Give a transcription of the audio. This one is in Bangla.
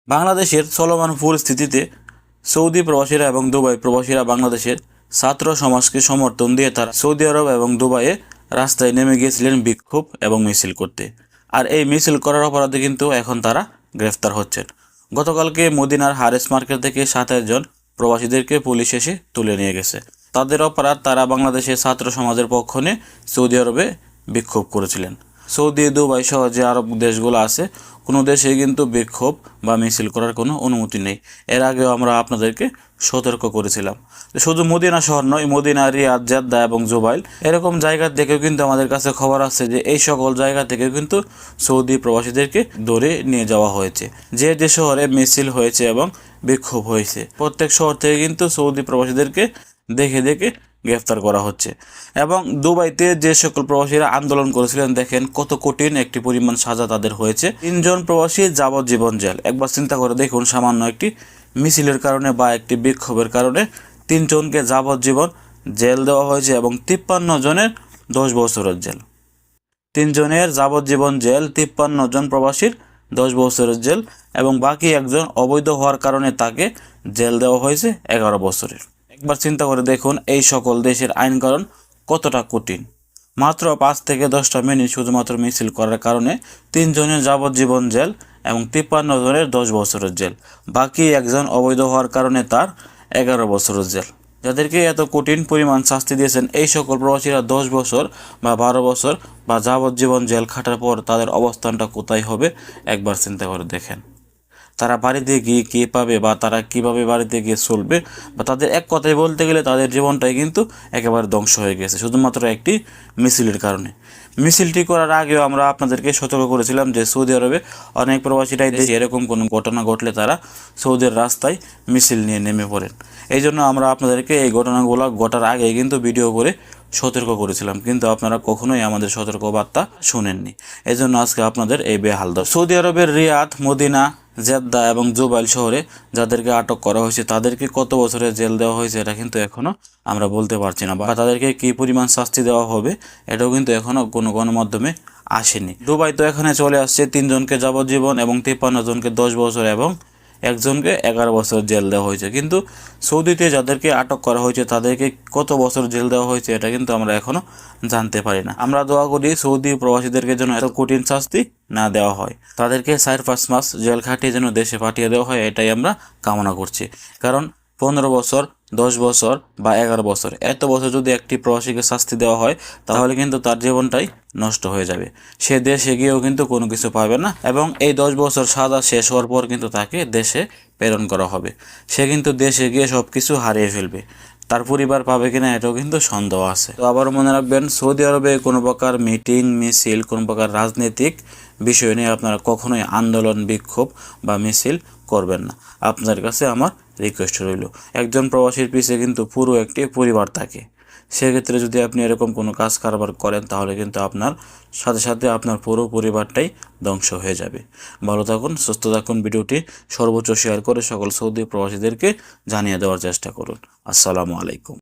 বাংলাদেশের চলমান পরিস্থিতিতে সৌদি প্রবাসীরা এবং দুবাই প্রবাসীরা বাংলাদেশের ছাত্র সমাজকে সমর্থন দিয়ে তারা সৌদি আরব এবং দুবাইয়ে রাস্তায় নেমে গিয়েছিলেন বিক্ষোভ এবং মিছিল করতে। আর এই মিছিল করার অপরাধে কিন্তু এখন তারা গ্রেফতার হচ্ছেন। গতকালকে মদিনার হারেস মার্কেট থেকে 27 জন প্রবাসীদেরকে পুলিশ এসে তুলে নিয়ে গেছে। তাদের অপরাধ, তারা বাংলাদেশের ছাত্র সমাজের পক্ষ নিয়ে সৌদি আরবে বিক্ষোভ করেছিলেন। সৌদি, দুবাই সহ যে আরব দেশগুলো আছে, কোনো দেশে কিন্তু বিক্ষোভ বা মিছিল করার কোনো অনুমতি নেই। এর আগেও আমরা আপনাদেরকে সতর্ক করেছিলাম। শুধু মদিনা শহর নয়, মদিনা, রিয়াদ, জেদ্দা এবং জুবাইল এরকম জায়গা থেকেও কিন্তু আমাদের কাছে খবর আছে যে এই সকল জায়গা থেকেও কিন্তু সৌদি প্রবাসীদেরকে ধরে নিয়ে যাওয়া হয়েছে। যে যে শহরে মিছিল হয়েছে এবং বিক্ষোভ হয়েছে, প্রত্যেক শহর থেকে কিন্তু সৌদি প্রবাসীদেরকে দেখে দেখে গ্রেফতার করা হচ্ছে। এবং দুবাইতে যে সকল প্রবাসীরা আন্দোলন করেছিলেন, দেখেন কত কঠিন একটি পরিমাণ সাজা তাদের হয়েছে। 3 জন প্রবাসী যাবজ্জীবন জেল। একবার চিন্তা করে দেখুন, সামান্য একটি মিছিলের কারণে বা একটি বিক্ষোভের কারণে 3 জনকে যাবজ্জীবন জেল দেওয়া হয়েছে এবং 53 জনের 10 বছরের জেল। 3 জনের যাবজ্জীবন জেল, 53 জন প্রবাসীর 10 বছরের জেল এবং বাকি একজন অবৈধ হওয়ার কারণে তাকে জেল দেওয়া হয়েছে 11 বছরের। একবার চিন্তা করে দেখুন এই সকল দেশের আইনকানুন কতটা কঠিন। মাত্র 5 থেকে 10টা মিনিট শুধুমাত্র মিছিল করার কারণে 3 জনের যাবজ্জীবন জেল এবং 53 জনের 10 বছরের জেল, বাকি একজন অবৈধ হওয়ার কারণে তার 11 বছরের জেল। যাদেরকে এত কঠিন পরিমাণ শাস্তি দিয়েছেন এই সকল প্রবাসীরা 10 বছর বা 12 বছর বা যাবজ্জীবন জেল খাটার পর তাদের অবস্থানটা কোথায় হবে একবার চিন্তা করে দেখেন। তারা বাড়িতে গিয়ে কী পাবে বা তারা কিভাবে বাড়িতে গিয়ে চলবে, বা তাদের এক কথায় বলতে গেলে তাদের জীবনটাই কিন্তু একেবারে ধ্বংস হয়ে গেছে শুধুমাত্র একটি মিছিলের কারণে। মিছিলটি করার আগেও আমরা আপনাদেরকে সতর্ক করেছিলাম যে সৌদি আরবে অনেক প্রবাসীরাই দেখি এরকম কোনো ঘটনা ঘটলে তারা সৌদির রাস্তায় মিছিল নিয়ে নেমে পড়েন। এই জন্য আমরা আপনাদেরকে এই ঘটনাগুলো ঘটার আগে কিন্তু ভিডিও করে সতর্ক করেছিলাম, কিন্তু আপনারা কখনোই আমাদের সতর্কবার্তা শুনেননি। এই জন্য আজকে আপনাদের এই বেহাল দশা। সৌদি আরবের রিয়াদ, মদিনা, জেদ্দা এবং জুবাইল শহরে যাদেরকে আটক করা হয়েছে তাদেরকে কত বছরের জেল দেওয়া হয়েছে এটা কিন্তু এখনও আমরা বলতে পারছি না, বা তাদেরকে কী পরিমাণ শাস্তি দেওয়া হবে এটাও কিন্তু এখনও কোনো গণমাধ্যমে আসেনি। দুবাই তো এখানে চলে আসছে 3 জনকে যাবজ্জীবন এবং 53 জনকে 10 বছর এবং একজনকে 11 বছর জেল দেওয়া হয়েছে। কিন্তু সৌদিতে যাদেরকে আটক করা হয়েছে তাদেরকে কত বছর জেল দেওয়া হয়েছে এটা কিন্তু আমরা এখনও জানতে পারি না। আমরা দোয়া করি সৌদি প্রবাসীদেরকে যেন এত কঠিন শাস্তি না দেওয়া হয়, তাদেরকে 4-5 মাস জেল খাটিয়ে যেন দেশে পাঠিয়ে দেওয়া হয়, এটাই আমরা কামনা করছি। কারণ 15 বছর, 10 বছর বা 11 বছর, এত বছর যদি একটি প্রবাসীকে শাস্তি দেওয়া হয় তাহলে কিন্তু তার জীবনটাই নষ্ট হয়ে যাবে। সে দেশে গিয়েও কিন্তু কোনো কিছু পাবে না এবং এই 10 বছর সাজা শেষ হওয়ার পর কিন্তু তাকে দেশে প্রেরণ করা হবে। সে কিন্তু দেশে গিয়ে সব কিছু হারিয়ে ফেলবে, তার পরিবার পাবে কিনা এটাও কিন্তু সন্দেহ আছে। তো আবারও মনে রাখবেন, সৌদি আরবে কোনো প্রকার মিটিং, মিছিল, কোনো প্রকার রাজনৈতিক বিষয় নিয়ে আপনারা কখনোই আন্দোলন, বিক্ষোভ বা মিছিল করবেন না। আপনাদের কাছে আমার রিকোয়েস্ট রইল, একজন প্রবাসীর পিছিয়ে কিন্তু পুরো একটি পরিবার থাকে। সেক্ষেত্রে যদি আপনি এরকম কোনো কাজ কারবার করেন তাহলে কিন্তু আপনার সাথে সাথে আপনার পুরো পরিবারটাই ধ্বংস হয়ে যাবে। ভালো থাকুন, সুস্থ থাকুন। ভিডিওটি সর্বোচ্চ শেয়ার করে সকল সৌদি প্রবাসীদেরকে জানিয়ে দেওয়ার চেষ্টা করুন। আসসালামু আলাইকুম।